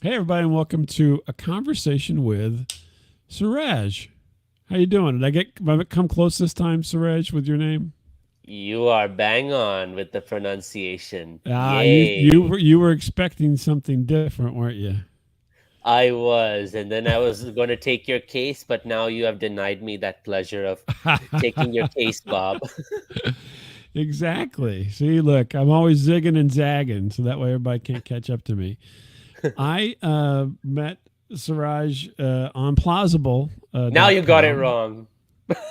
Hey, everybody, and welcome to a conversation with Suraj. How you doing? Did I come close this time, Suraj, with your name? You are bang on with the pronunciation. Ah, Yay. you were expecting something different, weren't you? I was, and then I was going to take your case, but now you have denied me that pleasure of taking your case, Bob. Exactly. See, look, I'm always zigging and zagging, so that way everybody can't catch up to me. I met Suraj on Plausible Now dot you got it com. wrong.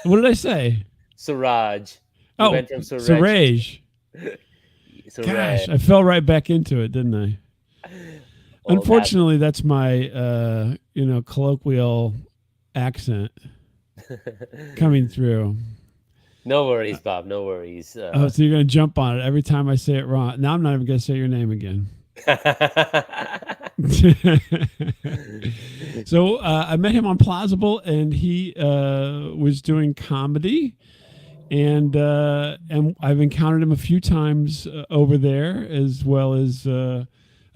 What did I say? Suraj. You Oh, went from Suraj to Suraj. Suraj. Gosh, I fell right back into it, didn't I? Oh, that. Unfortunately, that's my colloquial accent coming through. No worries, Bob. No worries. Oh, so you're gonna jump on it every time I say it wrong. Now I'm not even gonna say your name again. So I met him on Plausible, and he was doing comedy, and I've encountered him a few times over there, as well as I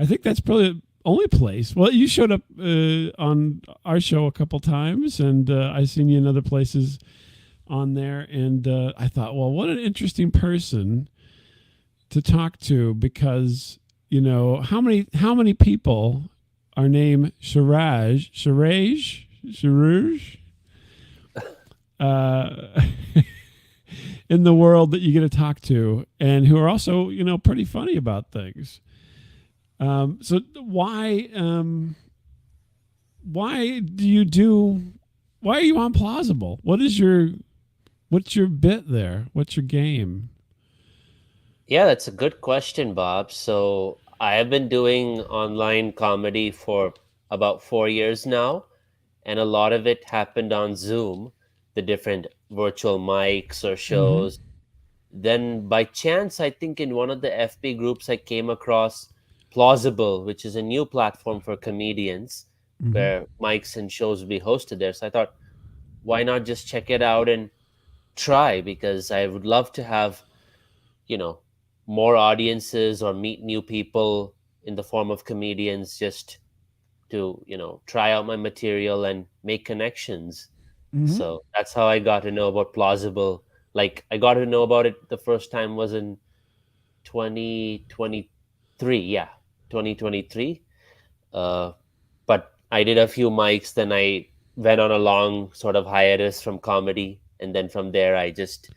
think that's probably the only place. Well, you showed up on our show a couple times, and I've seen you in other places on there, and I thought, well, what an interesting person to talk to, because how many people are named Suraj, uh, in the world that you get to talk to, and who are also pretty funny about things. So why do you do? Why are you on Plausible? What's your bit there? What's your game? Yeah, that's a good question, Bob. So I have been doing online comedy for about 4 years now, and a lot of it happened on Zoom, the different virtual mics or Mm-hmm. shows. Then by chance, I think in one of the FB groups, I came across Plausible, which is a new platform for comedians Mm-hmm. where mics and shows will be hosted there. So I thought, why not just check it out and try? Because I would love to have you know more audiences or meet new people in the form of comedians, just to try out my material and make connections. Mm-hmm. So that's how I got to know about Plausible. Like, I got to know about it the first time was in 2023. Yeah, 2023. uh but I did a few mics, then I went on a long sort of hiatus from comedy, and then from there I just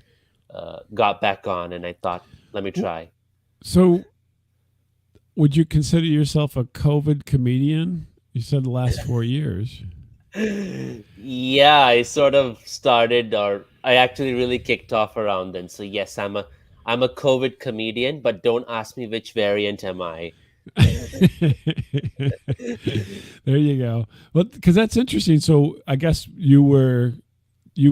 got back on, and I thought, let me try. So, would you consider yourself a COVID comedian? You said the last 4 years. Yeah, I sort of started, or I actually really kicked off around then. So yes, I'm a COVID comedian, but don't ask me which variant am I. There you go. Well, because that's interesting. So, I guess you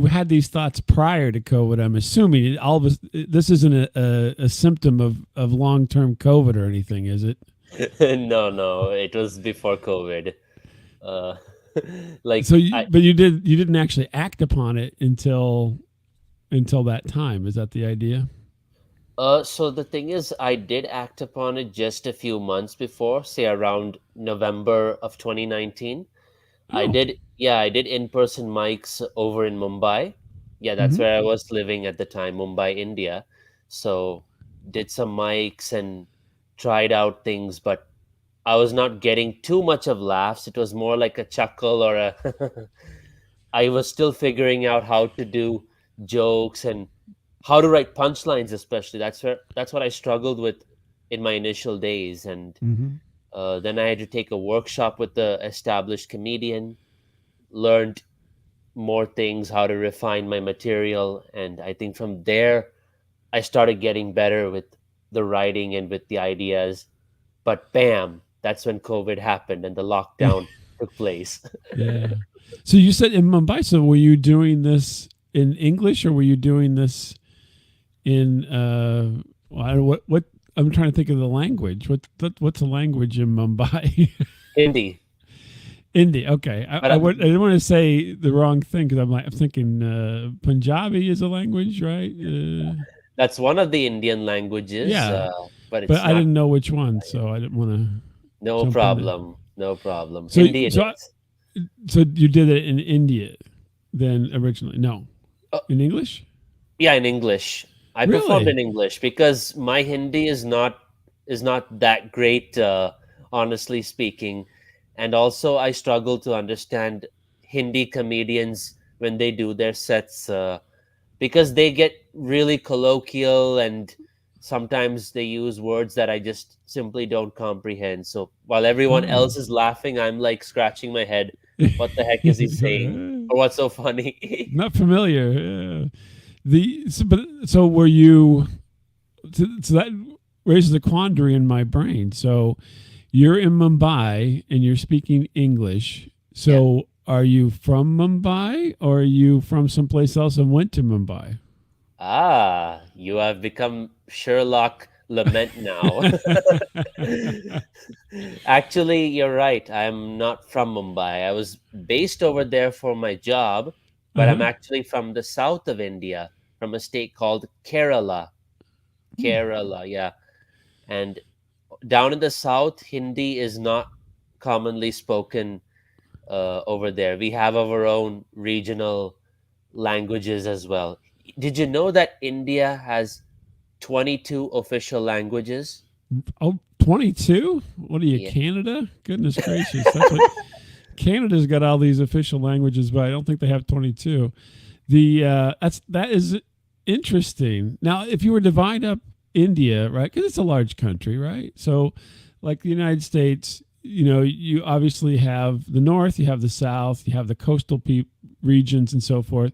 had these thoughts prior to COVID. I'm assuming all of this isn't a symptom of long term COVID or anything, is it? No, no, it was before COVID. Uh, So, like I, but you didn't actually act upon it until that time. Is that the idea? so the thing is, I did act upon it just a few months before, say around November of 2019. Oh. I did in-person mics over in Mumbai. Yeah, that's Mm-hmm. where I was living at the time, Mumbai, India. So did some mics and tried out things, but I was not getting too much of laughs. It was more like a chuckle or a I was still figuring out how to do jokes and how to write punchlines, especially. That's what I struggled with in my initial days. And Mm-hmm. then I had to take a workshop with the established comedian, learned more things, how to refine my material. And I think from there, I started getting better with the writing and with the ideas. But bam, that's when COVID happened and the lockdown took place. Yeah. So you said in Mumbai. So were you doing this in English, or were you doing this in well, I don't, what I'm trying to think of the language. What's the language in Mumbai? Hindi. Hindi. Okay. But I didn't want to say the wrong thing, because I'm thinking Punjabi is a language, right? that's one of the Indian languages, Yeah, but but it's I not. didn't know which one, so I didn't want to No jump in there. problem. No problem. So Hindi it so is. so you did it in India then originally? No, Uh, in English? yeah, in English. I performed in Really? English because my Hindi is not that great, honestly speaking, and also I struggle to understand Hindi comedians when they do their sets. Because they get really colloquial and sometimes they use words that I just simply don't comprehend. So while everyone Oh. else is laughing, I'm like scratching my head. What the heck is he saying? Or what's so funny? Not familiar. Yeah. So were you so that raises a quandary in my brain. So you're in Mumbai and you're speaking English. Yeah. So are you from Mumbai or are you from someplace else and went to Mumbai? Ah, you have become Sherlock LeMent now. Actually, you're right. I'm not from Mumbai. I was based over there for my job, but I'm Uh-huh. actually from the south of India, from a state called Kerala. Hmm. Kerala, yeah. And down in the south, Hindi is not commonly spoken over there. We have our own regional languages as well. Did you know that India has 22 official languages? Oh, 22? What are you, Yeah. Canada? Goodness gracious. That's what Canada's got all these official languages, but I don't think they have 22. That is interesting. Now, if you were to divide up India, right? Because it's a large country, right? So, like the United States, you obviously have the north, you have the south, you have the coastal regions, and so forth.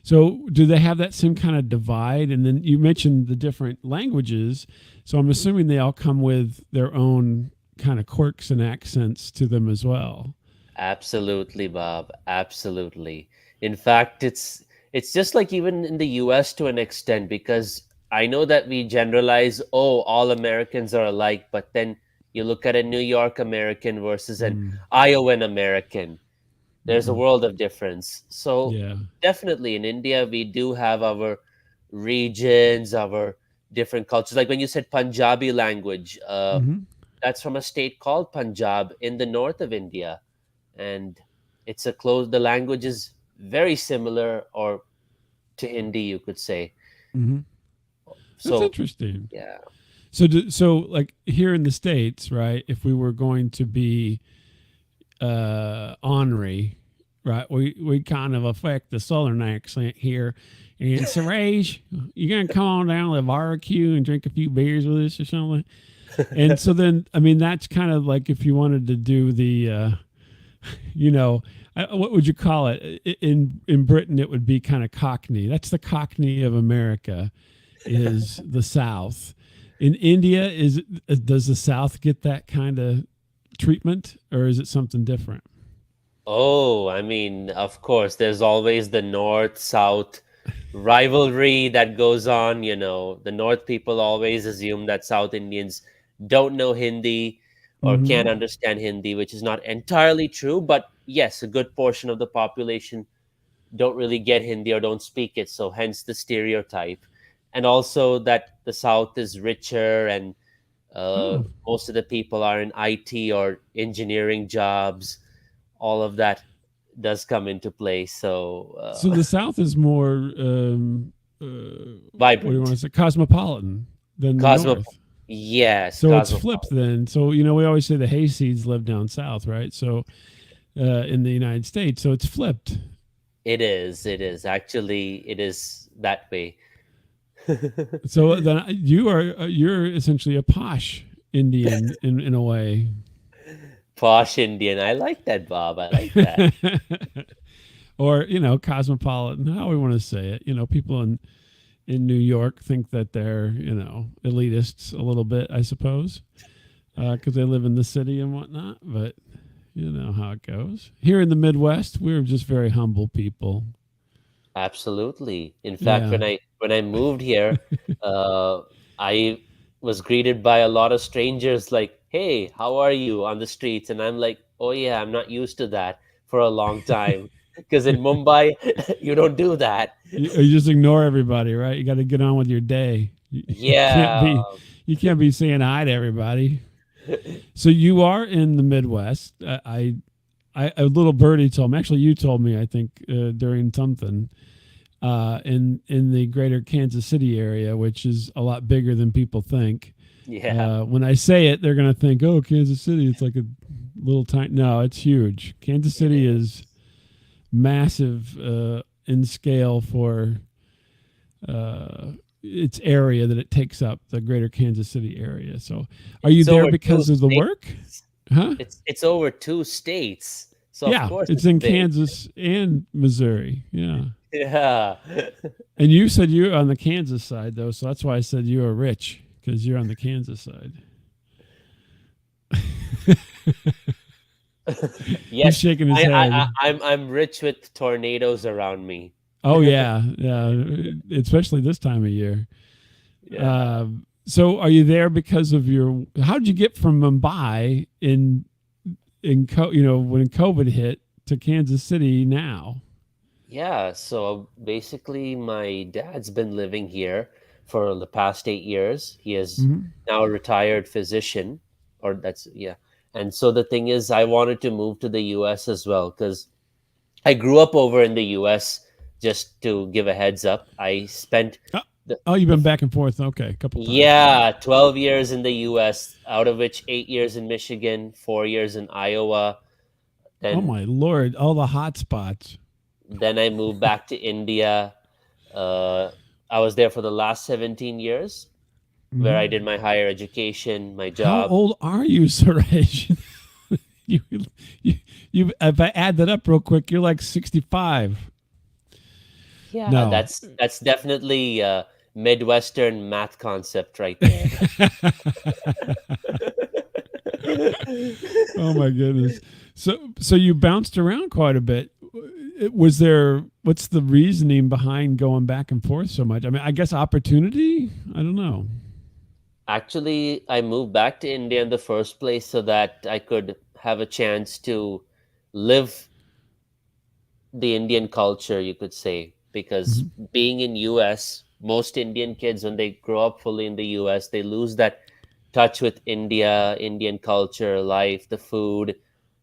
So, do they have that same kind of divide? And then you mentioned the different languages. So, I'm assuming they all come with their own kind of quirks and accents to them as well. Absolutely, Bob. Absolutely. In fact, it's just like even in the US to an extent because I know that we generalize, oh, all Americans are alike, but then you look at a New York American versus an Mm, Iowan American. There's a mm-mm. world of difference. So Yeah. definitely in India we do have our regions, our different cultures. Like when you said Punjabi language, Hmm. that's from a state called Punjab in the north of India, and it's a close. The language is very similar, or to Hindi, you could say. Hmm. That's So interesting. yeah, So like here in the states, right? If we were going to be ornery, right? We kind of affect the southern accent here. And Suraj, you gonna come on down to the barbecue and drink a few beers with us or something? And so then, I mean, that's kind of like if you wanted to do the, you know, what would you call it? In Britain, it would be kind of Cockney. That's the Cockney of America, is the South. In India, does the South get that kind of treatment, or is it something different? oh, I mean, of course, there's always the north south rivalry that goes on. The north people always assume that South Indians don't know Hindi or can't Mm-hmm. understand Hindi, which is not entirely true. But yes, a good portion of the population don't really get Hindi or don't speak it. So hence the stereotype. And also that the South is richer and Oh, most of the people are in IT or engineering jobs. All of that does come into play. So so the South is more, what do you want to vibrant. say, cosmopolitan than the Cosmo, North. yes, So it's flipped cosmopolitan. then. So we always say the hayseeds live down south, right? So in the United States, so it's flipped. It is. It is. Actually, it is that way. So then you're essentially a posh Indian in a way. Posh Indian. I like that, Bob. I like that. Or cosmopolitan, how we want to say it. People in New York think that they're elitists a little bit, I suppose, because they live in the city and whatnot. But you know how it goes. Here in the Midwest, we're just very humble people. Absolutely. In fact, Yeah. when I moved here, uh, I was greeted by a lot of strangers like, "Hey, how are you?" on the streets, and I'm like, "Oh yeah, I'm not used to that for a long time." Because in Mumbai, you don't do that. You just ignore everybody, right? You got to get on with your day. You can't Yeah, be you can't be saying hi to everybody. So you are in the Midwest. A little birdie told me. Actually, you told me. I think during something in the greater Kansas City area, which is a lot bigger than people think. Yeah, When I say it, they're gonna think, "Oh, Kansas City, it's like a little tiny." No, it's huge. Kansas it City is is. massive in scale for its area that it takes up, the greater Kansas City area. So, are you It's there over two because of the work? states. Huh? It's over two states. So of Yeah, course it's it's in big. Kansas and Missouri. Yeah. Yeah. And you said you're on the Kansas side, though, so that's why I said you are rich because you're on the Kansas side. He's Yes, shaking his I head. I'm rich with tornadoes around me. Oh yeah, yeah, especially this time of year. Yeah. So, are you there because of your? How did you get from Mumbai when COVID hit to Kansas City now? Yeah, so basically my dad's been living here for the past 8 years. He is Mm-hmm. now a retired physician, or that's yeah. And so the thing is, I wanted to move to the US as well because I grew up over in the US. Just to give a heads up, I spent Oh, the oh, you've the been back and forth. Okay, a couple times. Got it. yeah, 12 years in the US, out of which 8 years in Michigan, 4 years in Iowa. Oh Then my lord, all the hot spots. then I moved back to India. Uh, I was there for the last 17 years, where I Mm-hmm. did my higher education, my How job. old are you, Suraj? you, you, if I add that up real quick, you're like 65. Yeah, No. that's definitely a Midwestern math concept right there. Oh my goodness. So you bounced around quite a bit. Was there what's the reasoning behind going back and forth so much? I mean, I guess opportunity? I don't know. Actually, I moved back to India in the first place so that I could have a chance to live the Indian culture, you could say, because Mhm. being in US, most Indian kids when they grow up fully in the US, they lose that touch with India, Indian culture, life, the food.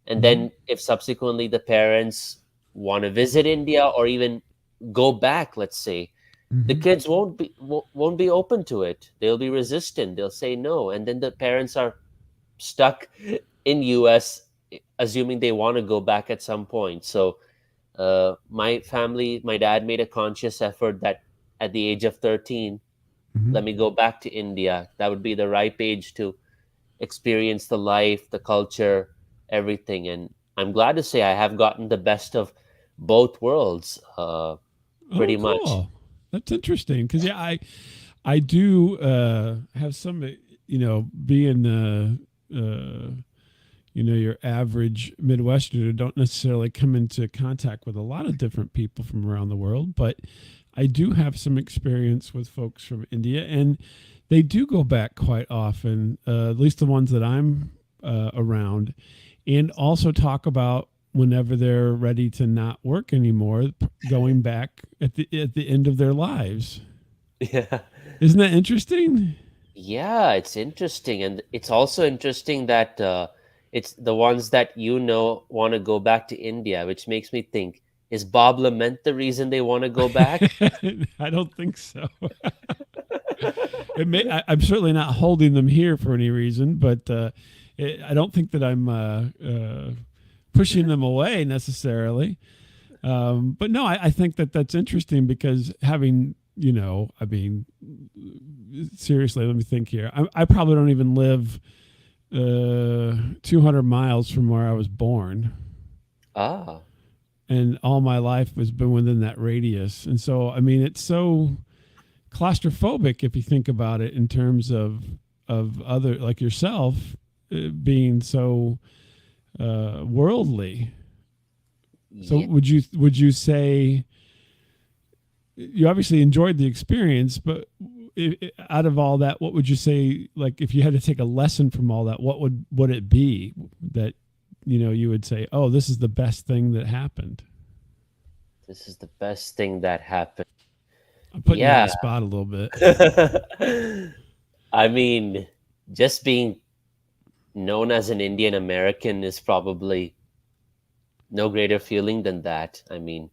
And Mhm. then if subsequently the parents want to visit India or even go back, let's say, the Mhm. kids won't be open to it. They'll be resistant. They'll say no, and then the parents are stuck in US assuming they want to go back at some point. So my family, my dad made a conscious effort that at the age of 13, let Mhm. me go back to India. That would be the ripe age to experience the life, the culture, everything. And I'm glad to say I have gotten the best of both worlds, Oh, pretty much. cool. That's interesting because yeah, I do have some being your average Midwesterner don't necessarily come into contact with a lot of different people from around the world, but I do have some experience with folks from India, and they do go back quite often, at least the ones that I'm around, and also talk about whenever they're ready to not work anymore, going back at the end of their lives. Yeah. Isn't that interesting? Yeah, it's interesting. And it's also interesting that it's the ones that want to go back to India, which makes me think, is Bob LeMent the reason they want to go back? I don't think so. I'm certainly not holding them here for any reason, but I don't think that I'm pushing them away necessarily. But no, I think that that's interesting because having, I mean, seriously, let me think here. I probably don't even live 200 miles from where I was born. Ah, And all my life has been within that radius. And so, I mean, it's so claustrophobic if you think about it in terms of other like yourself being so worldly. So yeah. would you say you obviously enjoyed the experience, but out of all that, what would you say? Like, if you had to take a lesson from all that, what would it be that you would say, "Oh, this is the best thing that happened." This is the best thing that happened. I'm putting you on Yeah. the spot a little bit. I mean, just being known as an Indian American is probably no greater feeling than that. I mean,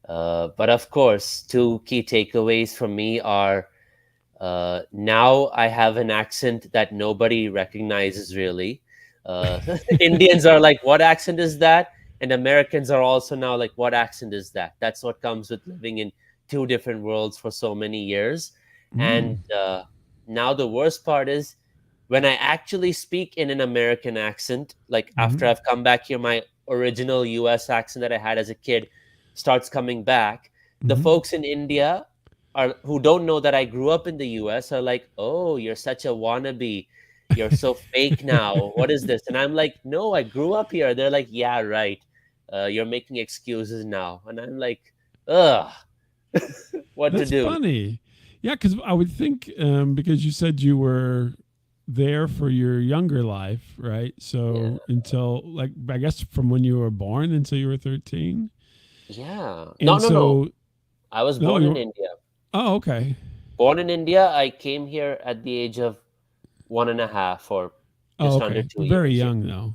but of course, two key takeaways for me are now I have an accent that nobody recognizes really. Uh, Indians are like, what accent is that? And Americans are also now like, what accent is that? That's what comes with living in two different worlds for so many years. And Mm. now the worst part is when I actually speak in an American accent, like after Mm-hmm. I've come back here, my original US accent that I had as a kid starts coming back. The Mm-hmm. folks in India are who don't know that I grew up in the US are like, "Oh, you're such a wannabe. You're so fake now. What is this?" And I'm like, "No, I grew up here." They're like, "Yeah, right. You're making excuses now." And I'm like, "Ugh, what to That's do?" funny. Yeah, because I would think because you said you were there for your younger life, right? Yeah, So until like I guess from when you were born until you were 13. yeah. No, And no, no. so I was no, born you in were, India. oh, okay. Born in India. I came here at the age of 1.5 or Oh, just under okay. two Very years. Yeah, young though.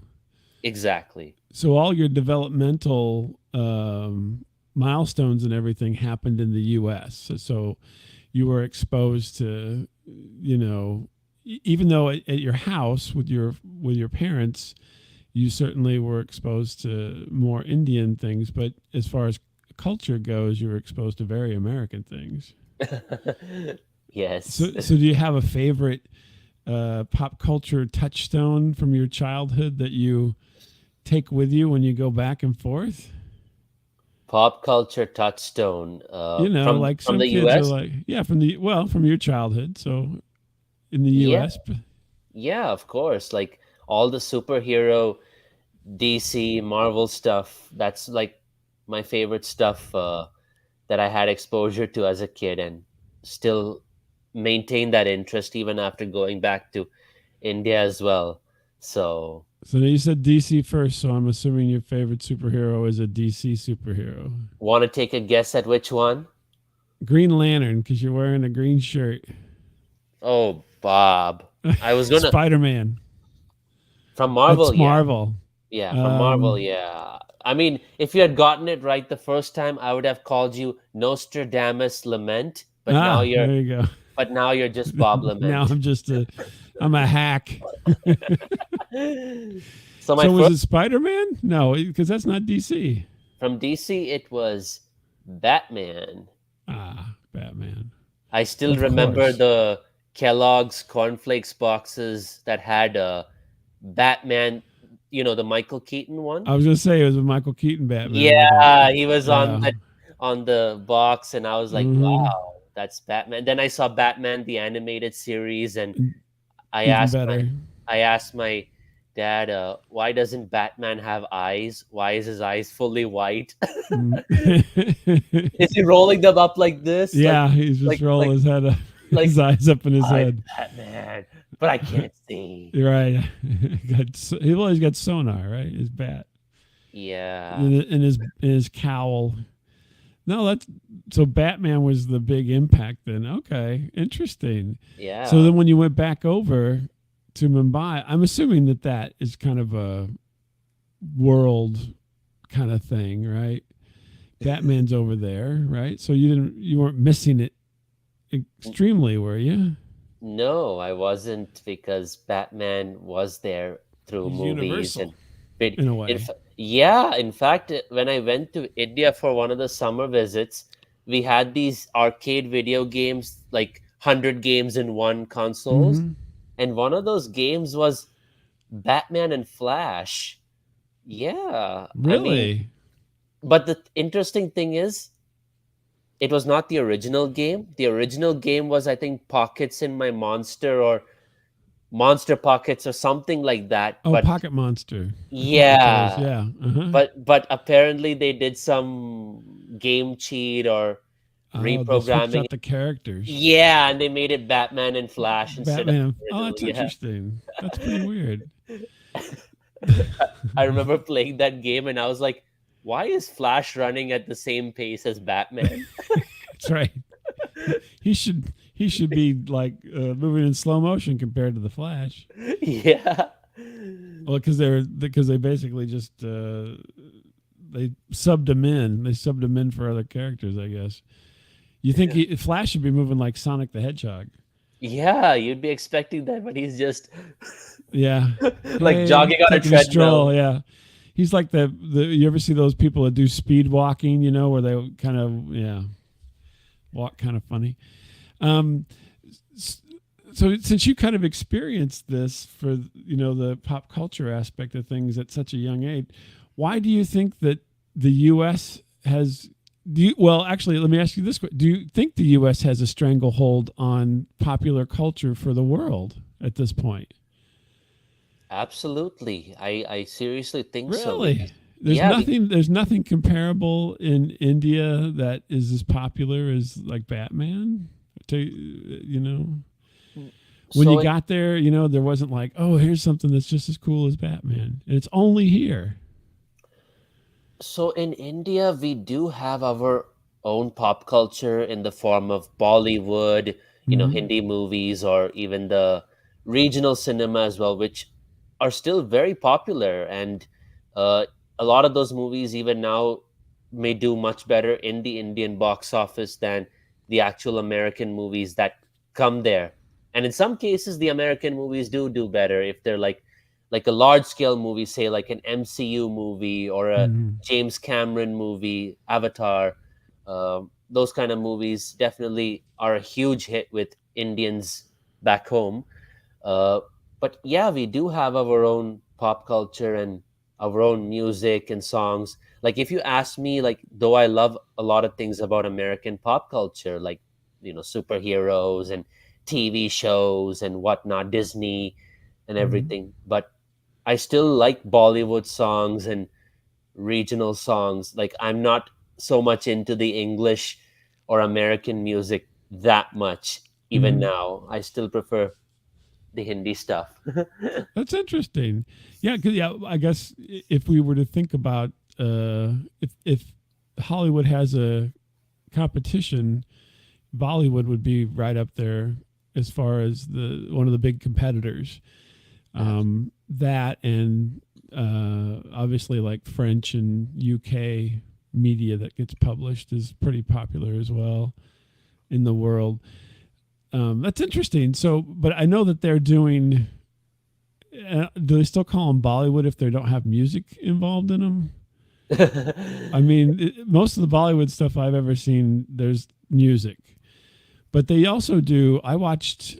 exactly. So all your developmental milestones and everything happened in the US. So you were exposed to, even though at your house with your parents, you certainly were exposed to more Indian things, but as far as culture goes, you were exposed to very American things. Yes. So do you have a favorite pop culture touchstone from your childhood that you take with you when you go back and forth? Pop culture touchstone Like from some the kids are US. like, yeah, from your childhood. So in the Yeah, U.S., yeah, of course. Like all the superhero DC Marvel stuff. That's like my favorite stuff that I had exposure to as a kid, and still maintain that interest even after going back to India as well. So, so you said DC first, so I'm assuming your favorite superhero is a DC superhero. want to take a guess at which one? Green Lantern, because you're wearing a green shirt. Oh, Bob. I was gonna Spider Man. from Marvel, That's yeah. Marvel. Yeah, from Marvel, Um, yeah. I mean, if you had gotten it right the first time, I would have called you Nostradamus Lament, there you go. but now you're just Bob Now Lament. I'm a hack. So my So was first it Spider Man? No, because that's not DC. from DC, it was Batman. Ah, Batman. I still Of remember course. the Kellogg's cornflakes boxes that had Batman, the Michael Keaton one. I was gonna say it was a Michael Keaton Batman, wasn't it? Yeah, he was Yeah. on the box, and I was like, Hmm. "Wow, that's Batman." Then I saw Batman the animated series, and I Even asked my better. I asked my dad, "Why doesn't Batman have eyes? Why is his eyes fully white? Mm. Is he rolling them up like this, Yeah, he's just rolling his head up, like his eyes up in his I'm head. Batman, but I can't see." You're right. He's got sonar, right? His bat Yeah, in his cowl. No, that's so Batman was the big impact then. Okay, interesting. So yeah. then when you went back over to Mumbai, I'm assuming that is kind of a world kind of thing, right? Batman's over there, right? So you weren't missing it extremely, were you? No, I wasn't because Batman was there through He's movies universal and vid- in a in way. fa- yeah, in fact, when I went to India for one of the summer visits, we had these arcade video games, like 100 games in one consoles, Mm-hmm. and one of those games was Batman and Flash. Yeah, I mean, Really? but the interesting thing is it was not the original game. The original game was, I think, Pockets in My Monster or Monster Pockets or something like that. Oh, But Pocket Monster. I think that's what it is. yeah, Yeah. Uh-huh. but apparently they did some game cheat or Oh, they switched reprogramming. out the characters. Yeah, and they made it Batman and Flash instead of Batman. the Oh, original. that's Yeah. interesting. That's pretty weird. I remember playing that game and I was like, why is Flash running at the same pace as Batman? That's right. He should be like moving in slow motion compared to the Flash. Yeah. Well, because they basically just they subbed him in. They subbed him in for other characters, I guess. You think Flash should be moving like Sonic the Hedgehog? Yeah, you'd be expecting that, but he's just Yeah. like Hey, jogging on a taking a stroll. treadmill. Yeah. He's like the you ever see those people that do speed walking, where they kind of walk kind of funny. Um so since you kind of experienced this for the pop culture aspect of things at such a young age, why do you think that the US has well, actually, let me ask you this question. Do you think the US has a stranglehold on popular culture for the world at this point? Absolutely. I seriously think so Really? because yeah, we There's nothing comparable in India that is as popular as like Batman. To when you so in got there, there wasn't like, oh, here's something that's just as cool as Batman. And it's only here. so in India we do have our own pop culture in the form of Bollywood, Mm-hmm. Hindi movies or even the regional cinema as well, which are still very popular. And uh, a lot of those movies even now may do much better in the Indian box office than the actual American movies that come there. And in some cases the American movies do better if they're like a large scale movie, say like an MCU movie or a Mm-hmm. James Cameron movie, Avatar. Those kind of movies definitely are a huge hit with Indians back home. uh, but yeah, we do have our own pop culture and our own music and songs. Like if you ask me, like though I love a lot of things about American pop culture, like superheroes and TV shows and whatnot, Disney and Mm-hmm. everything, but I still like Bollywood songs and regional songs. Like I'm not so much into the English or American music that much. Even Mm-hmm. now, I still prefer the Hindi stuff. That's interesting. Yeah, 'cause, yeah. I guess if we were to think about if Hollywood has a competition, Bollywood would be right up there as far as the one of the big competitors. That and obviously like French and UK media that gets published is pretty popular as well in the world. That's interesting. So, but I know that they're doing. Do they still call them Bollywood if they don't have music involved in them? I mean, most of the Bollywood stuff I've ever seen, there's music, but they also do. I watched.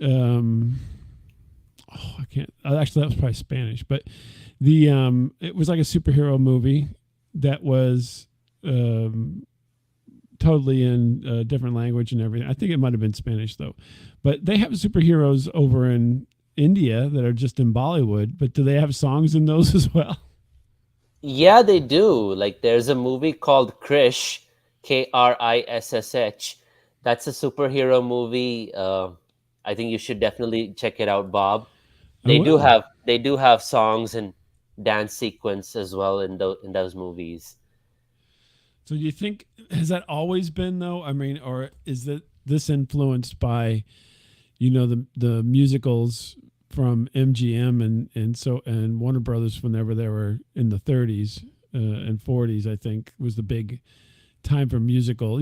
I can't. Actually, that was probably Spanish, but it was like a superhero movie that was um, totally in a different language and everything. I think it might have been Spanish though, but they have superheroes over in India that are just in Bollywood. But do they have songs in those as well? Yeah, they do. Like there's a movie called Krish, Krissh. That's a superhero movie. I think you should definitely check it out, Bob. I will. They do have songs and dance sequence as well in those movies. So do you think has that always been though? I mean, or is that this influenced by the musicals from MGM and Warner Brothers whenever they were in the 30s and 40s? I think was the big time for musical.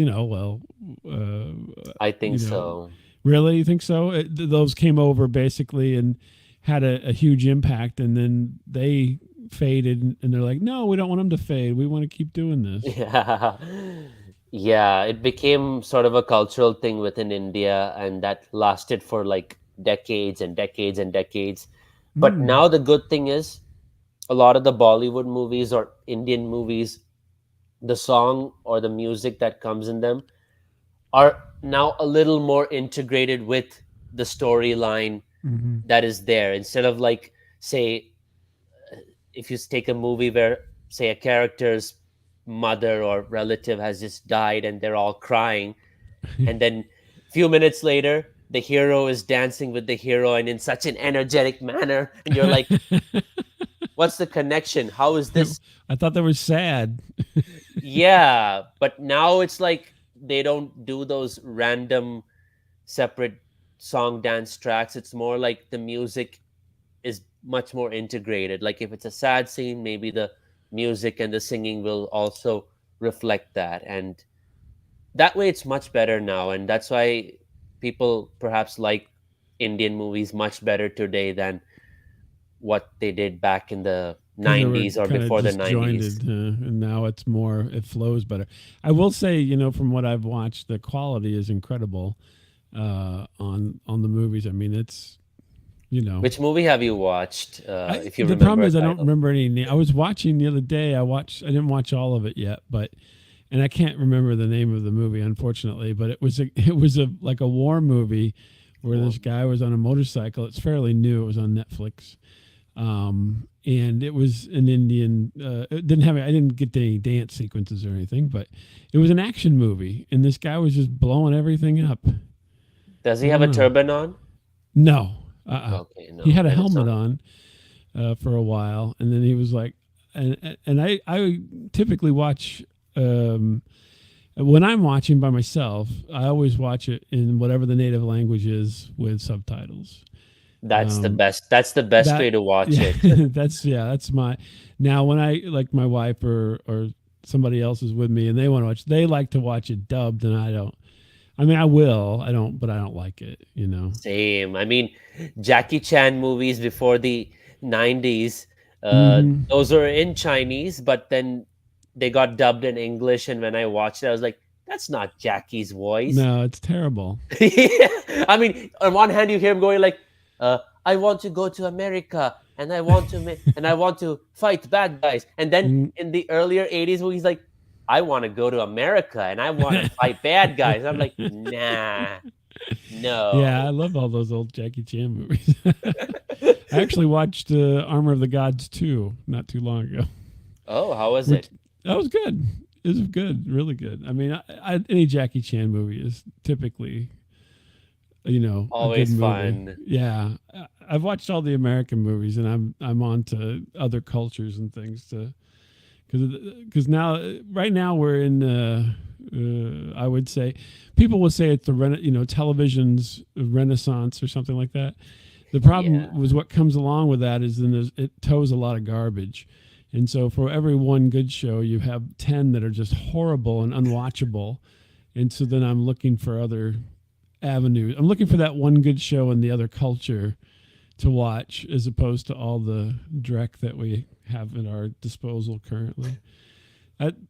I think You know, so. really, you think so? Those came over basically and had a huge impact, and then they faded, and they're like, no, we don't want them to fade. We want to keep doing this. Yeah. Yeah, it became sort of a cultural thing within India, and that lasted for like decades and decades and decades. But Mm. now the good thing is a lot of the Bollywood movies or Indian movies, the song or the music that comes in them are now a little more integrated with the storyline Hmm. that is there. Instead of like, say, if you take a movie where, say, a character's mother or relative has just died and they're all crying, and then a few minutes later the hero is dancing with the heroine in such an energetic manner, and you're like, what's the connection? How is this? I thought that was sad. Yeah, but now it's like they don't do those random separate song dance tracks. It's more like the music is much more integrated. Like if it's a sad scene, maybe the music and the singing will also reflect that. And that way it's much better now. And that's why people perhaps like Indian movies much better today than what they did back in the Because they were 90s or kind of before the 90s. disjointed, and now it's more. It flows better. I will say, from what I've watched, the quality is incredible on the movies. I mean, it's Which movie have you watched, if you the problem remember a is I don't title? remember any. I was watching the other day. I watched. I didn't watch all of it yet, but and I can't remember the name of the movie, unfortunately. But it was a like a war movie where Well, this guy was on a motorcycle. It's fairly new. It was on Netflix, and it was an Indian. It didn't have. I didn't get any dance sequences or anything, but it was an action movie, and this guy was just blowing everything up. does I he have don't a know. turban on? No, Okay, he no, had a then it's helmet not. on for a while, and then he was like, and I typically watch. When I'm watching by myself, I always watch it in whatever the native language is with subtitles. That's the Um, best. That's the best that way to watch yeah, it. that's my. Now when I like my wife or somebody else is with me and they want to watch, they like to watch it dubbed, and I don't. I mean, I will. I don't, but I don't like it. Same. I mean, Jackie Chan movies before the 90s, Hmm. those were in Chinese, but then they got dubbed in English. And when I watched it, I was like, that's not Jackie's voice. No, it's terrible. I mean, on one hand, you hear him going like, "I want to go to America, and I want to fight bad guys." And then Mm. in the earlier '80s, where he's like, "I want to go to America, and I want to fight bad guys." I'm like, nah, Yeah, I no. love all those old Jackie Chan movies. I actually watched Armor of the Gods 2 not too long ago, Oh, how was which it? that was good. It was good, really good. I mean, any Jackie Chan movie is typically, a good Always movie. fun. Yeah, I've watched all the American movies, and I'm on to other cultures and things to because now right now we're in. I would say people will say it's the television's renaissance or something like that. The Yeah. problem was what comes along with that is then it tows a lot of garbage. And so for every one good show, you have 10 that are just horrible and unwatchable. And so then I'm looking for other avenues. I'm looking for that one good show in the other culture to watch as opposed to all the dreck that we have at our disposal currently.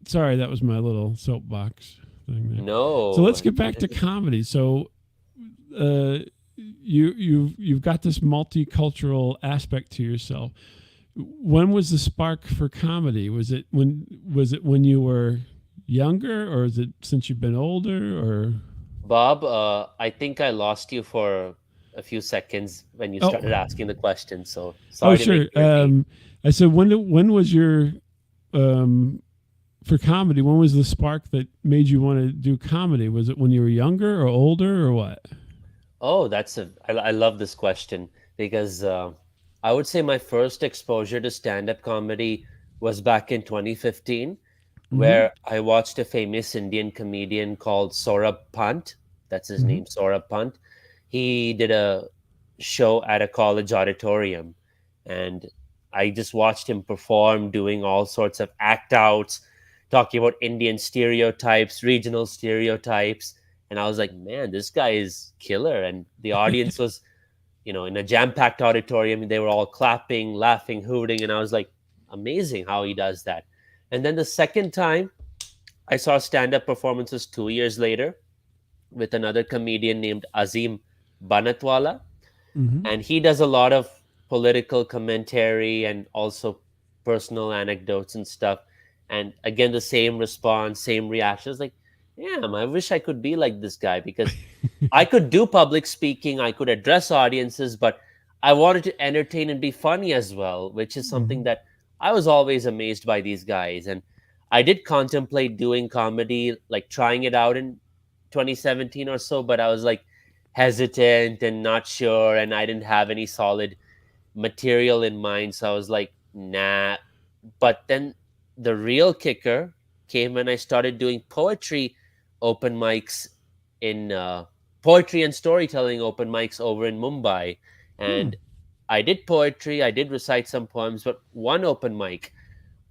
Sorry, that was my little soapbox thing there. So let's No. get back to comedy. So uh, you've got this multicultural aspect to yourself. When was the spark for comedy? Was it when you were younger, or is it since you've been older? Or Bob, I think I lost you for a few seconds when you oh started asking the question. So oh sorry to make sure. you repeat. I said when was your um, for comedy? When was the spark that made you want to do comedy? Was it when you were younger or older or what? Oh, I love this question because I would say my first exposure to stand-up comedy was back in 2015, Mm-hmm. where I watched a famous Indian comedian called Saurabh Pant. That's his Mm-hmm. name, Saurabh Pant. He did a show at a college auditorium, and I just watched him perform, doing all sorts of act outs, talking about Indian stereotypes, regional stereotypes, and I was like, man, this guy is killer. And the audience was, in a jam-packed auditorium, they were all clapping, laughing, hooting, and I was like, amazing how he does that. And then the second time I saw stand-up performances 2 years later with another comedian named Azim Banatwala, Mm-hmm. and he does a lot of political commentary and also personal anecdotes and stuff. And again, the same response, same reaction. It's like, damn, I wish I could be like this guy because I could do public speaking, I could address audiences, but I wanted to entertain and be funny as well, which is something Mm-hmm. that I was always amazed by these guys. And I did contemplate doing comedy, like trying it out in 2017 or so, but I was like hesitant and not sure, and I didn't have any solid material in mind. So I was like, nah. But then the real kicker came when I started doing poetry open mics in poetry and storytelling open mics over in Mumbai. Hmm. And I did poetry, I did recite some poems, but one open mic,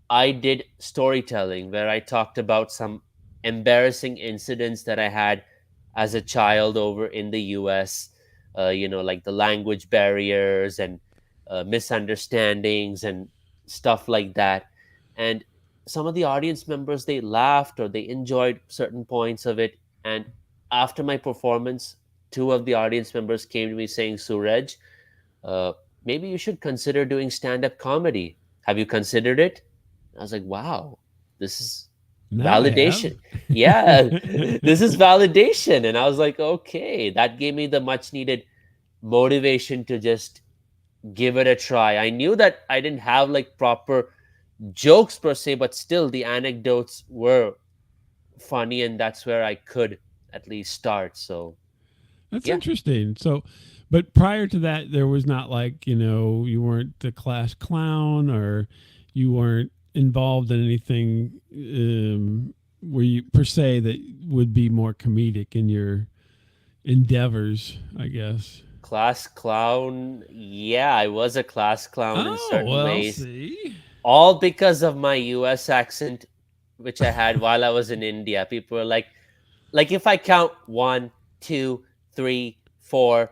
I did storytelling where I talked about some embarrassing incidents that I had as a child over in the US, like the language barriers and misunderstandings and stuff like that. And some of the audience members, they laughed or they enjoyed certain points of it. And after my performance, two of the audience members came to me saying, Suraj, uh, maybe you should consider doing stand up comedy. Have you considered it? I was like, wow, this is Now I have. validation. Yeah, this is validation. And I was like, okay, that gave me the much needed motivation to just give it a try. I knew that I didn't have like proper jokes per se, but still the anecdotes were funny, and that's where I could at least start. So, That's yeah, interesting. So, but prior to that, there was not like, you weren't the class clown or you weren't involved in anything where you, per se, that would be more comedic in your endeavors, I guess. class clown. Yeah, I was a class clown in Oh, certain well, ways, see. all because of my US accent, which I had while I was in India. People were like if I count one, two, three, four,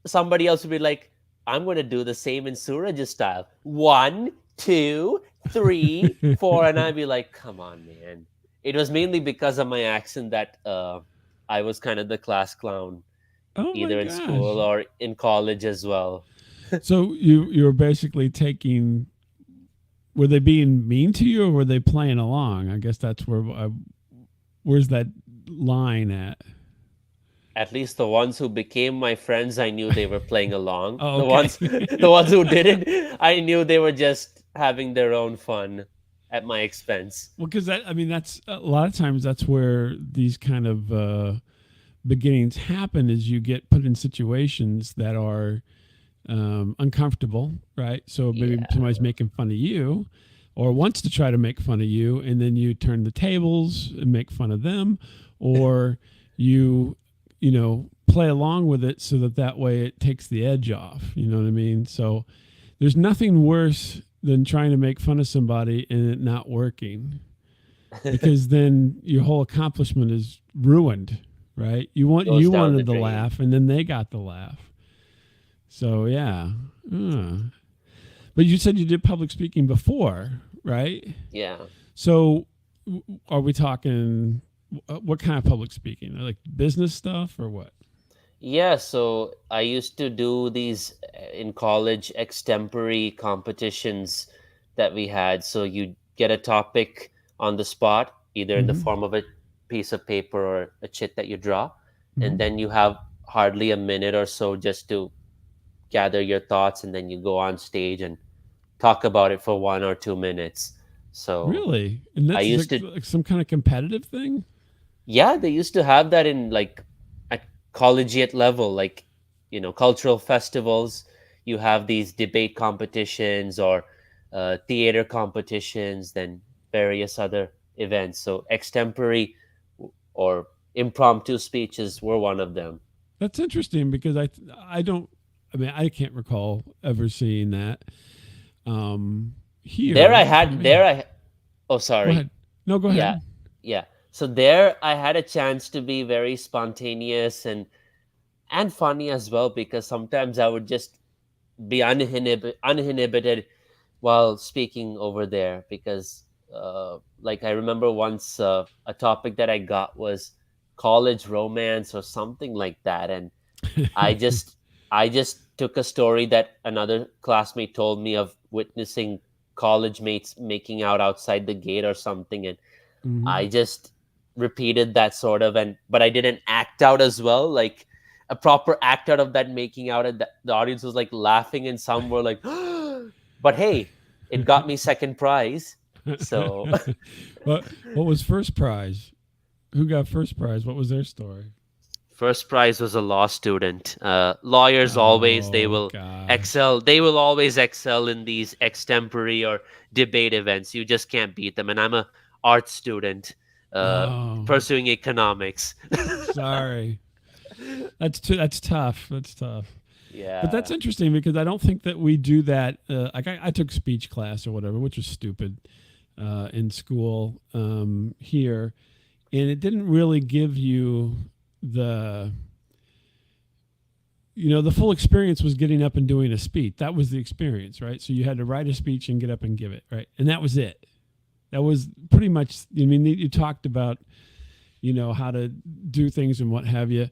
somebody else would be like, I'm going to do the same in Suraj's style. One, two, three, four. And I'd be like, come on, man. It was mainly because of my accent that I was kind of the class clown, Oh my either in school gosh. or in college as well. So you were basically taking, were they being mean to you or were they playing along? I guess that's where's that line at? At least the ones who became my friends, I knew they were playing along. Oh, The okay. ones, the ones who didn't, I knew they were just having their own fun at my expense. Well, because I mean, that's a lot of times that's where these kind of beginnings happen is you get put in situations that are uncomfortable, right? So maybe Yeah. somebody's making fun of you or wants to try to make fun of you, and then you turn the tables and make fun of them, or you, play along with it so that that way it takes the edge off. You know what I mean? So there's nothing worse than trying to make fun of somebody and it not working because then your whole accomplishment is ruined, right? Goes You down the wanted the drain. laugh and then they got the laugh. So yeah. Uh. But you said you did public speaking before, right? Yeah. So are we talking what kind of public speaking? Like business stuff or what? Yeah, so I used to do these in college extempore competitions that we had. So you get a topic on the spot, either in the Mm-hmm. form of a piece of paper or a chit that you draw, and Mm-hmm. then you have hardly a minute or so just to gather your thoughts, and then you go on stage and talk about it for 1 or 2 minutes. So Really? And I that's used to, like some kind of competitive thing? yeah, they used to have that in like at collegiate level, like, cultural festivals. You have these debate competitions or theater competitions, then various other events. So extempore or impromptu speeches were one of them. That's interesting because I don't, I mean I can't recall ever seeing that There I here for had, me. there I, oh, Go sorry. ahead. No, go Yeah, ahead. yeah. So there I had a chance to be very spontaneous and funny as well, because sometimes I would just be uninhibited while speaking over there, because like I remember once a topic that I got was college romance or something like that, and I just I just took a story that another classmate told me of witnessing college mates making out outside the gate or something, and Hmm. I just repeated that sort of, and but I didn't act out as well, like a proper act out of that making out, and the audience was like laughing, and some were like, but hey, it got me second prize. So What was first prize? Who got first prize? What was their story? first prize was a law student. Lawyers always, they Oh will gosh. excel. They will always excel in these extempore or debate events. You just can't beat them. And I'm a art student, uh, Oh, pursuing economics. sorry. That's tough. That's tough. But that's Yeah. interesting because I don't think that we do that. Like I took speech class or whatever, which was stupid in school here, and it didn't really give you the the full experience was getting up and doing a speech. That was the experience, right? So you had to write a speech and get up and give it, right? And that was it. That was pretty much. I mean, you talked about how to do things and what have you,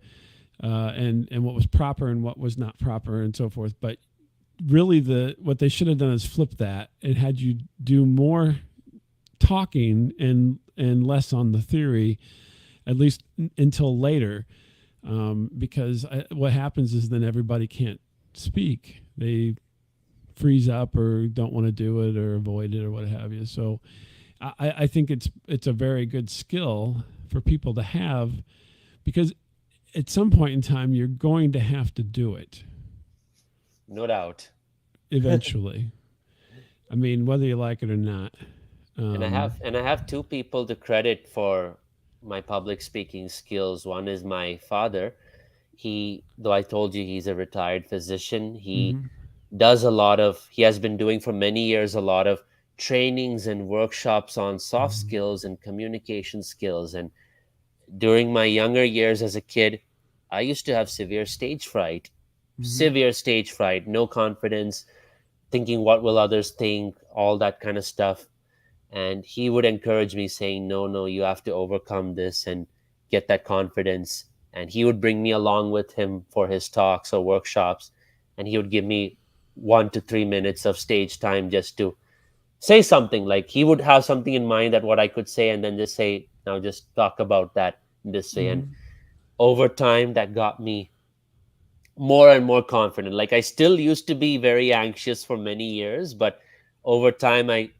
and what was proper and what was not proper and so forth. But really, what they should have done is flip that and had you do more talking and less on the theory, at least until later. Because what happens is then everybody can't speak. They freeze up or don't want to do it or avoid it or what have you. So I think it's a very good skill for people to have, because at some point in time you're going to have to do it No doubt. eventually. I mean, whether you like it or not. And I have two people to credit for my public speaking skills. One is my father. Though I told you he's a retired physician, Mhm. he has been doing for many years a lot of trainings and workshops on soft Mhm. skills and communication skills. And during my younger years as a kid, I used to have Mhm. severe stage fright, no confidence, thinking what will others think, all that kind of stuff. And he would encourage me, saying, no, no, you have to overcome this and get that confidence. And he would bring me along with him for his talks or workshops, and he would give me 1 to 3 minutes of stage time just to say something. Like, he would have something in mind that what I could say, and then just say, now just talk about that this way. And Mhm. over time, that got me more and more confident. Like, I still used to be very anxious for many years, but over time I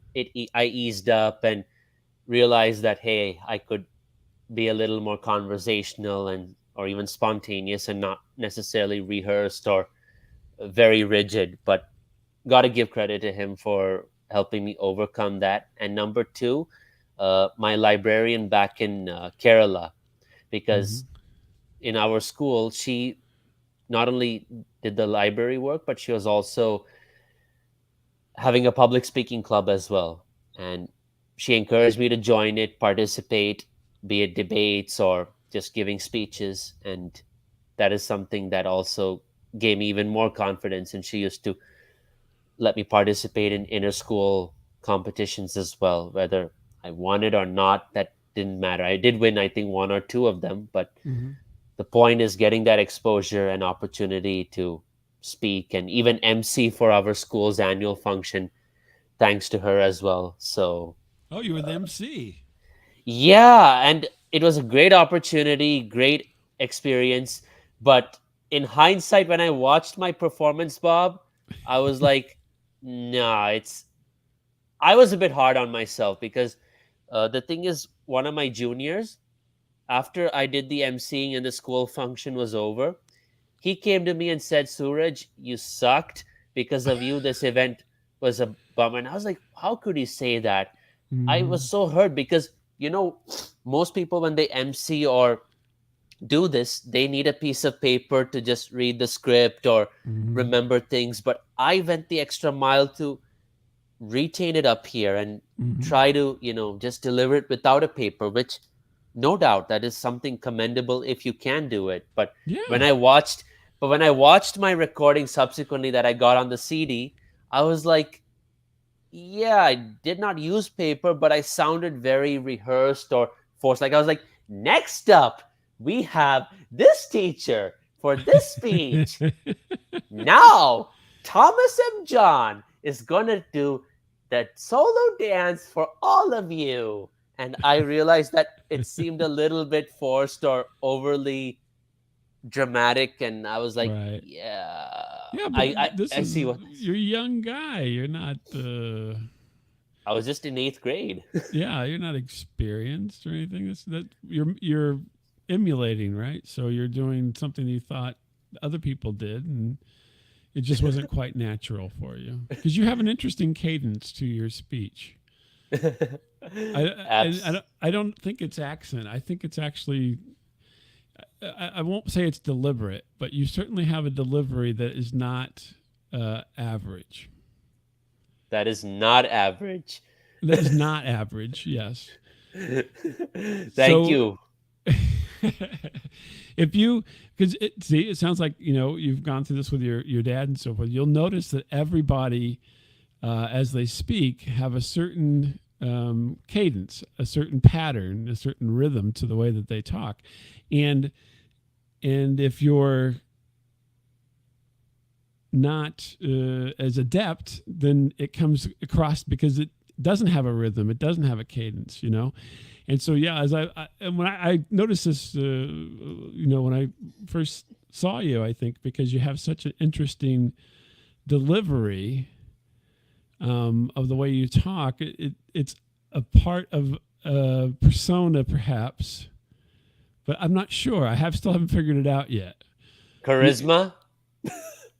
eased up and realized that, hey, I could be a little more conversational and or even spontaneous and not necessarily rehearsed or very rigid. But got to give credit to him for helping me overcome that. And number two, my librarian back in Kerala, because Mhm. in our school she not only did the library work, but she was also having a public speaking club as well. And she encouraged me to join it, participate, be it debates or just giving speeches. And that is something that also gave me even more confidence. And she used to let me participate in inter school competitions as well, whether I won it or not. That didn't matter. I did win, I think, one or two of them, but Mhm. the point is getting that exposure and opportunity to speak and even MC for our school's annual function, thanks to her as well. So, Oh, you were the MC. yeah, and it was a great opportunity, great experience. But in hindsight, when I watched my performance, Bob, I was like, nah, I was a bit hard on myself because the thing is, one of my juniors, after I did the emceeing and the school function was over, he came to me and said, Suraj, you sucked. Because of you, this event was a bummer. And I was like, how could he say that? I was Mhm. so hurt because, you know, most people, when they MC or do this, they need a piece of paper to just read the script or Mhm. remember things. But I went the extra mile to retain it up here and Mhm. try to, just deliver it without a paper, which no doubt that is something commendable if you can do it. When Yeah. I watched, but when I watched my recording subsequently that I got on the CD, I was like, yeah, I did not use paper, but I sounded very rehearsed or forced. Like, I was like, next up, we have this teacher for this speech. Now, Thomas M. John is going to do that solo dance for all of you. And I realized that it seemed a little bit forced or overly dramatic. And I was like, Right. yeah, Yeah, but I see what you're a young guy. You're not I was just in eighth grade. yeah, you're not experienced or anything. That you're emulating, right? So you're doing something you thought other people did, and it just wasn't quite natural for you because you have an interesting cadence to your speech. I Abs- I don't think it's accent. I think it's actually I won't say it's deliberate, but you certainly have a delivery that is not average. That is not average. That is not average. Yes. Thank So you. if you, because see, it sounds like you've gone through this with your dad and so forth. You'll notice that everybody, as they speak, have a certain cadence, a certain pattern, a certain rhythm to the way that they talk, and if you're not as adept, then it comes across because it doesn't have a rhythm, it doesn't have a cadence, and so yeah, as when I noticed this, when I first saw you, I think because you have such an interesting delivery of the way you talk, it's a part of a persona, perhaps, but I'm not sure. I still haven't figured it out yet. You, Charisma?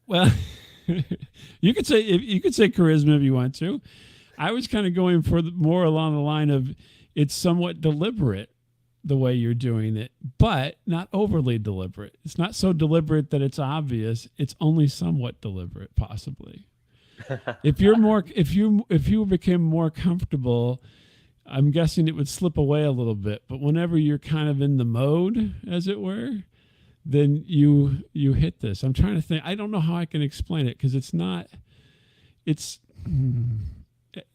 well, you could say charisma if you want to. I was kind of going for more along the line of it's somewhat deliberate the way you're doing it, but not overly deliberate. It's not so deliberate that it's obvious. It's only somewhat deliberate, possibly. If you became more comfortable, I'm guessing it would slip away a little bit. But whenever you're kind of in the mode, as it were, then you hit this. I'm trying to think. I don't know how I can explain it because it's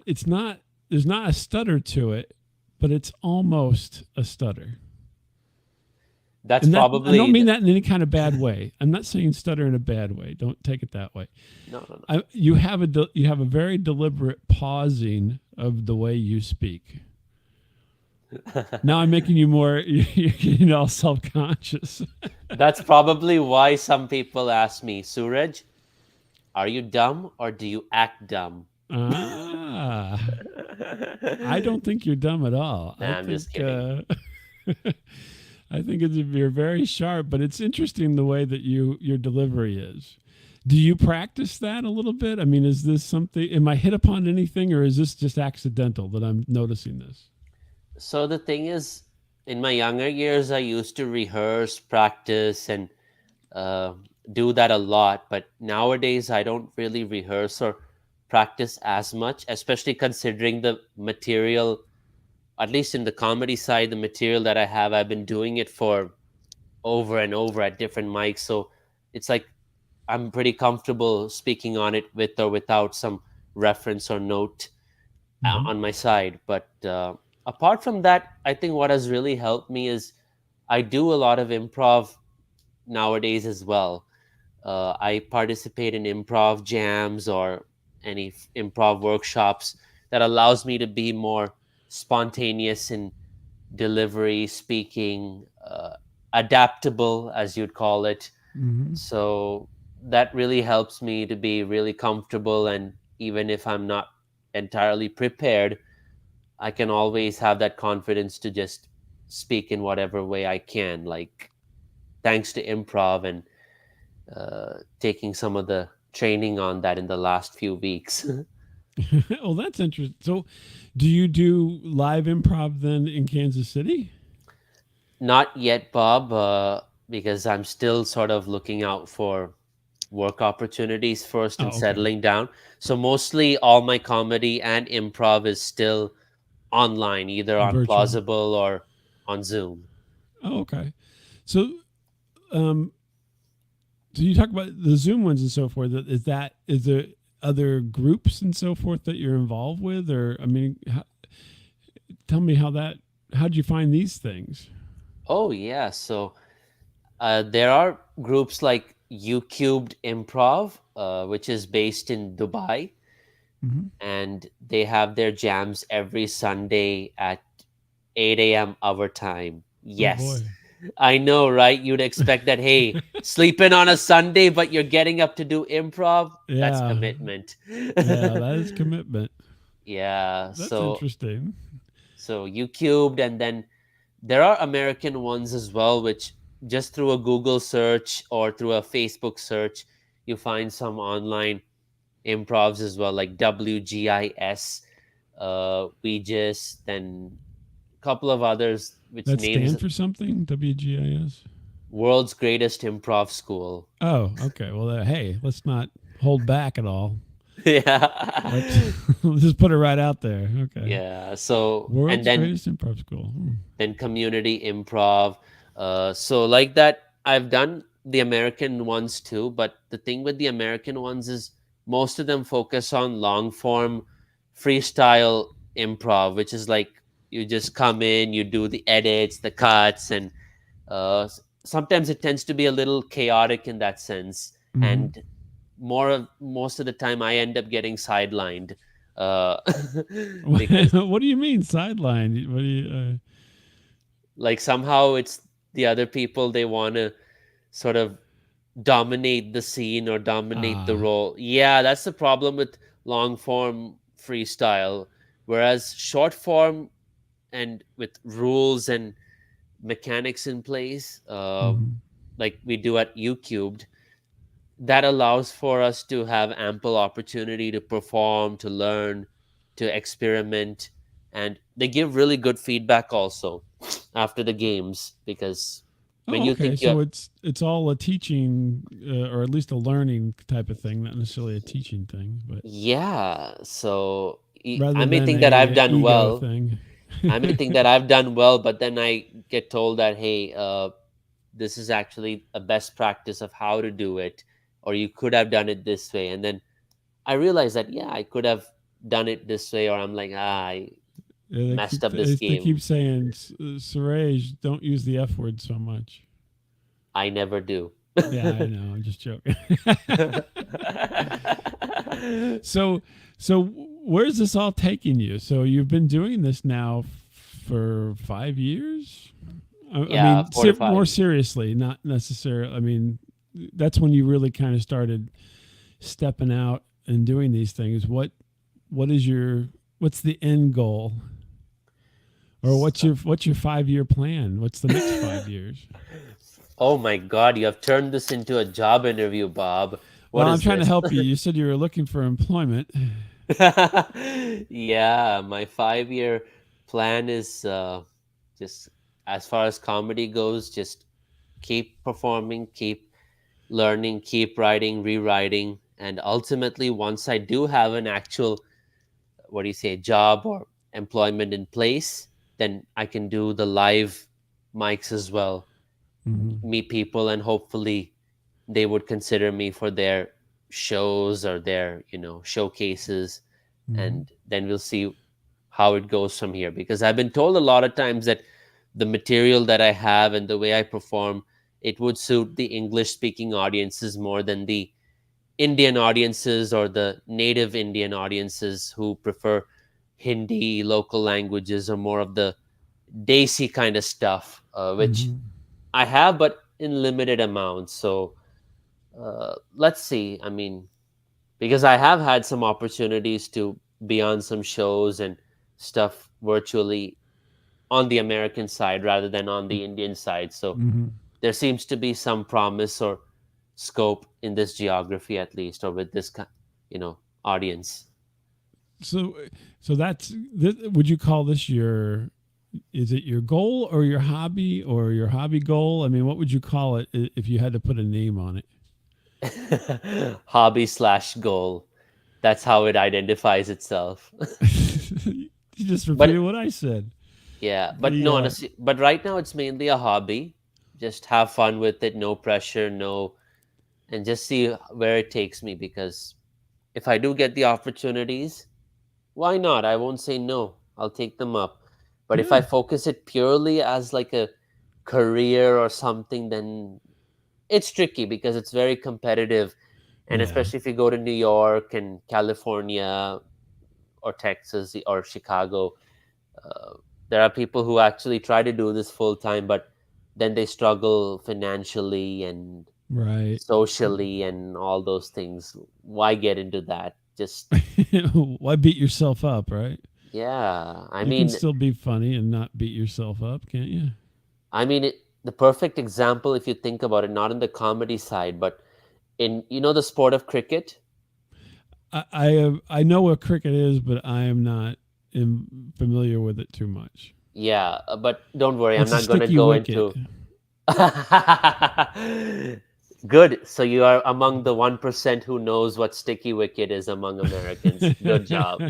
it's not there's not a stutter to it, but it's almost a stutter. That's And that I don't probably mean that in any kind of bad way. I'm not saying stutter in a bad way. Don't take it that way. no, no, no. You have you have a very deliberate pausing of the way you speak. Now I'm making you more you're getting all self-conscious. That's probably why some people ask me, Suraj, are you dumb or do you act dumb? Ah, I don't think you're dumb at all. Nah, I'm just kidding. I think you're very sharp, but it's interesting the way that your delivery is. Do you practice that a little bit? I mean, is this something? Am I hit upon anything, or is this just accidental that I'm noticing this? So the thing is, in my younger years, I used to rehearse, practice, and uh, do that a lot. But nowadays, I don't really rehearse or practice as much, especially considering the material, at least in the comedy side, the material that I have, I've been doing it for over and over at different mics. So it's like I'm pretty comfortable speaking on it with or without some reference or note Mm-hmm. on my side. But apart from that, I think what has really helped me is I do a lot of improv nowadays as well. I participate in improv jams or any improv workshops that allows me to be more spontaneous in delivery, speaking, adaptable, as you'd call it. Mm-hmm. So that really helps me to be really comfortable. And even if I'm not entirely prepared, I can always have that confidence to just speak in whatever way I can. Like, thanks to improv and taking some of the training on that in the last few weeks. Well, that's interesting. So, do you do live improv then in Kansas City? Not yet, Bob, because I'm still sort of looking out for work opportunities first and Oh, okay. settling down. So mostly all my comedy and improv is still online, either on Virtual. Plausible or on Zoom. Oh, okay. So, um, so you talk about the Zoom ones and so forth. Is there other groups and so forth that you're involved with, or I mean, tell me how'd you find these things? Oh, yeah. So there are groups like U Cubed Improv, which is based in Dubai, Mm-hmm. and they have their jams every Sunday at 8 a.m. our time. Oh Yes, boy. I know, right? You'd expect that, hey, sleeping on a Sunday, but you're getting up to do improv. That's Yeah, commitment. yeah, that is commitment. Yeah. That's interesting. So you cubed, and then there are American ones as well, which just through a Google search or through a Facebook search, you find some online improvs as well, like WGIS. We just then a couple of others which That names stand for something? WGIS. World's greatest improv school. Oh, okay. Well, hey, let's not hold back at all. Let's, Yeah. let's just put it right out there. Okay. Yeah. So, and World's greatest improv school. then community improv. So like that, I've done the American ones too. But the thing with the American ones is most of them focus on long form freestyle improv, which is like you just come in, you do the edits, the cuts, and sometimes it tends to be a little chaotic in that sense. Mm-hmm. And most of the time, I end up getting sidelined uh, because What do you mean sideline? What do you? like somehow it's the other people, they want to sort of dominate the scene or dominate the Ah. role. Yeah, that's the problem with long form freestyle. Whereas short form and with rules and mechanics in place, Mhm. like we do at U Cubed, that allows for us to have ample opportunity to perform, to learn, to experiment. And they give really good feedback also after the games, because when Oh, you okay. think you're, So it's all a teaching, or at least a learning type of thing, not necessarily a teaching thing, but yeah, so I rather may than think that I've a done ego well. thing. I may think that I've done well, but then I get told that, hey, this is actually a best practice of how to do it, or you could have done it this way. And then I realize that, yeah, I could have done it this way, or I'm like, I Yeah, messed up this they keep game. saying, Suraj, don't use the F word so much. I never do. Yeah, I know. I'm just joking. so so where's this all taking you? So you've been doing this now for 5 years. I Yeah, mean, 4 to 5. more seriously, not necessarily. I mean, that's when you really kind of started stepping out and doing these things. What is your what's the end goal, or what's your 5 year plan? What's the next 5 years? Oh my God, you have turned this into a job interview, Bob. Well, What I'm is trying to this? help you. You said you were looking for employment. Yeah, my 5 year plan is just, as far as comedy goes, just keep performing, keep learning, keep writing, rewriting. And ultimately, once I do have an actual, what do you say, job or employment in place, then I can do the live mics as well, Hmm. meet people, and hopefully they would consider me for their shows or their, showcases. Hmm. And then we'll see how it goes from here, because I've been told a lot of times that the material that I have and the way I perform, it would suit the English speaking audiences more than the Indian audiences or the native Indian audiences who prefer Hindi, local languages, or more of the desi kind of stuff, which Hmm. I have, but in limited amounts. So let's see. I mean, because I have had some opportunities to be on some shows and stuff virtually on the American side rather than on the Indian side. So Hmm. there seems to be some promise or scope in this geography, at least, or with this, audience. So, would you call this your? Is it your goal or your hobby or your hobby goal? I mean, what would you call it if you had to put a name on it? Hobby slash goal. That's how it identifies itself. You just repeated But what I said. yeah, but The no, honestly, but right now it's mainly a hobby. Just have fun with it, no pressure, no, and just see where it takes me. Because if I do get the opportunities, why not? I won't say no. I'll take them up. But if I Yeah, focus it purely as like a career or something, then it's tricky because it's very competitive. And yeah, especially if you go to New York and California or Texas or Chicago, uh, there are people who actually try to do this full time, but then they struggle financially and right. socially and all those things. Why get into that? Just, Why beat yourself up, right? yeah. I You can mean, still be funny and not beat yourself up, can't you? the perfect example, if you think about it, not in the comedy side, but in, the sport of cricket. I know what cricket is, but I am not familiar with it too much. Yeah, but don't worry, I'm What's a not going to sticky go wicket? into. Good. So you are among the 1% who knows what sticky wicket is among Americans. Good job.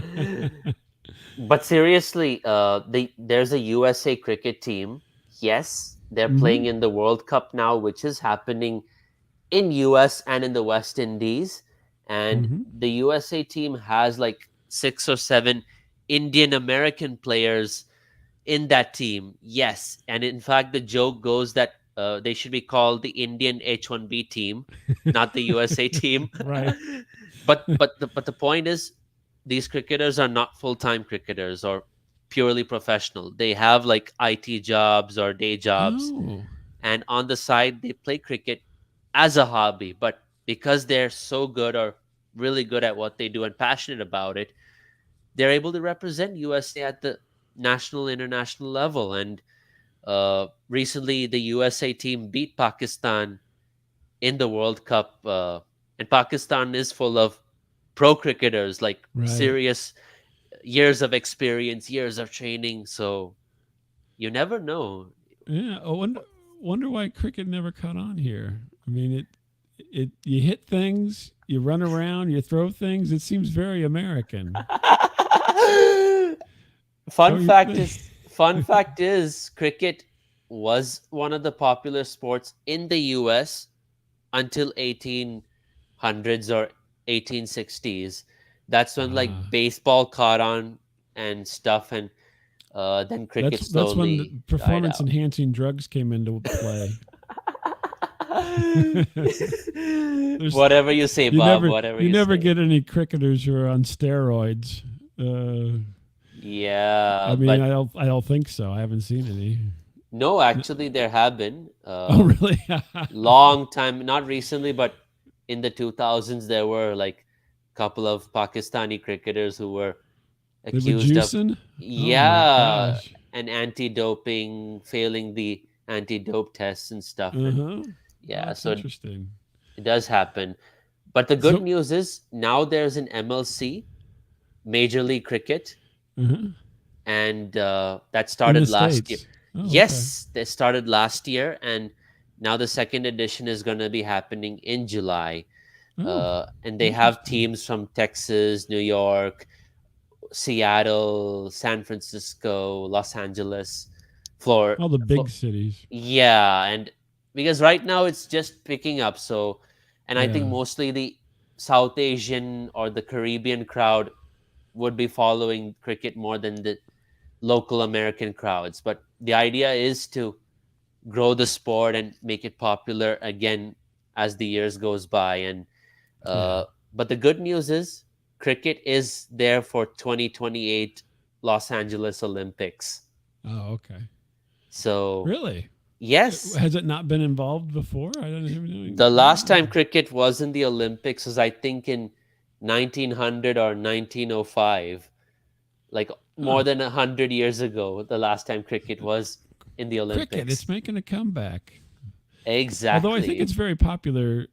But seriously, there's a USA cricket team. Yes, they're Hmm. playing in the World Cup now, which is happening in US and in the West Indies. And Hmm. the USA team has like 6 or 7 Indian American players in that team. Yes, and in fact, the joke goes that they should be called the Indian H1B team, not the USA team. Right. But the point is, these cricketers are not full time cricketers or purely professional. They have like IT jobs or day jobs, Oh, and on the side they play cricket as a hobby. But because they're so good or really good at what they do and passionate about it, they're able to represent USA at the national international level. And recently the USA team beat Pakistan in the World Cup, and Pakistan is full of pro cricketers, like right. serious years of experience, years of training. So you never know. Yeah. I wonder why cricket never caught on here. I mean, it you hit things, you run around, you throw things. It seems very American. fun Don't you fact think? is fun fact is cricket was one of the popular sports in the US until 1800s or 1860s. That's when Ah, like baseball caught on and stuff, and then cricket that's when the slowly died performance out. enhancing drugs came into play. There's Whatever you say, Bob. Whatever you you never say. get any cricketers who are on steroids. I Yeah, mean, but I don't think so. I haven't seen any. no, actually, there have been Oh, really? long time, not recently, but in the 2000s, there were like a couple of Pakistani cricketers who were They were accused of, juicing. Oh my yeah, gosh. and anti-doping, failing the anti-dope tests and stuff. Uh And huh. Oh, yeah, that's so interesting. it does happen. But the good So, news is now there's an MLC, Major League Cricket, uh-huh. and that In the started last year. states. Oh, okay. Yes, they started last year, and now the second edition is going to be happening in July. Oh, And they have interesting. teams from Texas, New York, Seattle, San Francisco, Los Angeles, Florida. All the big cities. Yeah, and because right now it's just picking up. So, and I think Yeah. mostly the South Asian or the Caribbean crowd would be following cricket more than the local American crowds. But the idea is to grow the sport and make it popular again as the years goes by. And Yeah. but the good news is cricket is there for 2028 Los Angeles Olympics. Oh, okay. So Really? yes, Has it not been involved before? I don't the even last time cricket was in the Olympics was I think in 1900 or 1905, like Huh. more than 100 years ago. The last time cricket was in the Cricket, Olympics. it's making a comeback. Although I think Exactly. it's very popular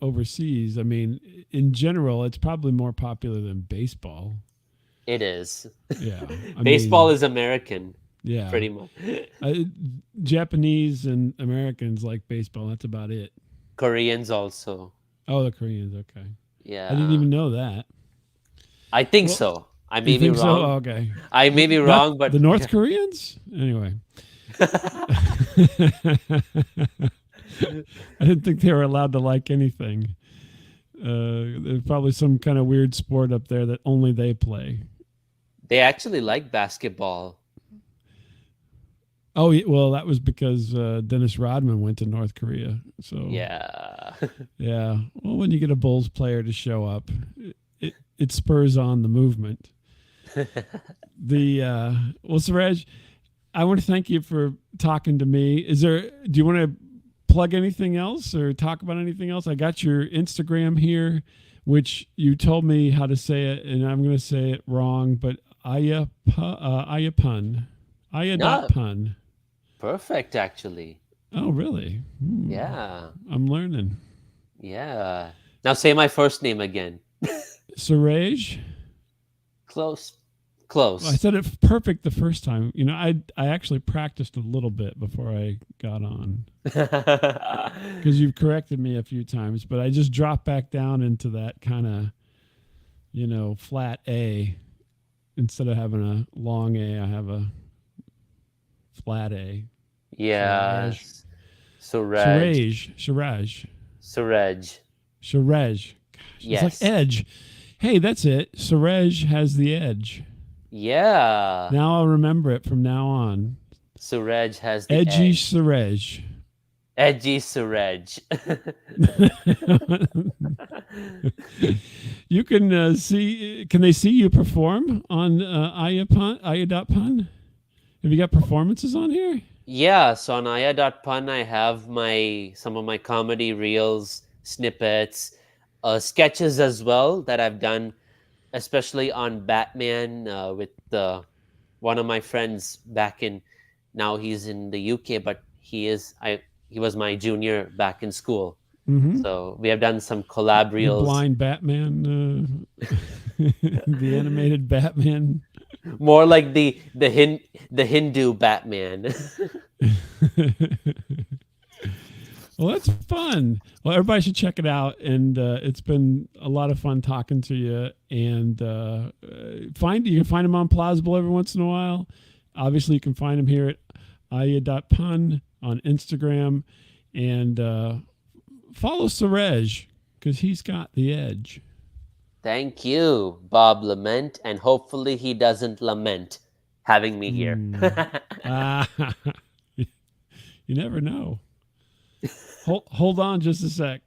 overseas. I mean, in general, it's probably more popular than baseball. It is. Yeah. I Baseball mean, is American, yeah. pretty much. I, Japanese and Americans like baseball. That's about it. Koreans also. Oh, the Koreans. Okay. I didn't Yeah. even know that. I think Well, so. I you may be think so? wrong. Oh, okay. I may Well, be not wrong, but the North Koreans? Anyway. I didn't think they were allowed to like anything. There's probably some kind of weird sport up there that only they play. they actually like basketball. Oh, well, that was because Dennis Rodman went to North Korea. So, Yeah. yeah. Well, when you get a Bulls player to show up, it spurs on the movement. Well, Suraj, I want to thank you for talking to me. Do you want to plug anything else or talk about anything else? I got your Instagram here, which you told me how to say it, and I'm going to say it wrong, but Ayapun. Aya dot No, pun. perfect actually. Oh, really? Yeah. I'm learning. Yeah. Now say my first name again. Suraj? Close. I Close. said it perfect the first time. I actually practiced a little bit before I got on because you've corrected me a few times, but I just dropped back down into that kind of, flat A. Instead of having a long A, I have a flat A. Suraj. Yes. Suraj. Suraj. Suraj. Gosh, it's like Yes. edge. Hey, that's it. Suraj has the edge. Yeah. Now I'll remember it from now on. Suraj has the Edgy edge. Suraj. Edgy Suraj. You can see. Can they see you perform on Aya.pun? Have you got performances on here? Yeah, so on aya.pun I have some of my comedy reels, snippets, sketches as well that I've done, especially on Batman with one of my friends back in. Now he's in the UK, but he was my junior back in school. Mm-hmm. So we have done some collab The reels. blind Batman, the animated Batman. More like the Hindu Batman. Well, that's fun. Well, everybody should check it out, and it's been a lot of fun talking to you. And you can find him on Plausible every once in a while. Obviously, you can find him here at aya.pun on Instagram, and follow Suraj because he's got the edge. Thank you, Bob LeMent, and hopefully he doesn't lament having me here. You never know. Hold on just a sec.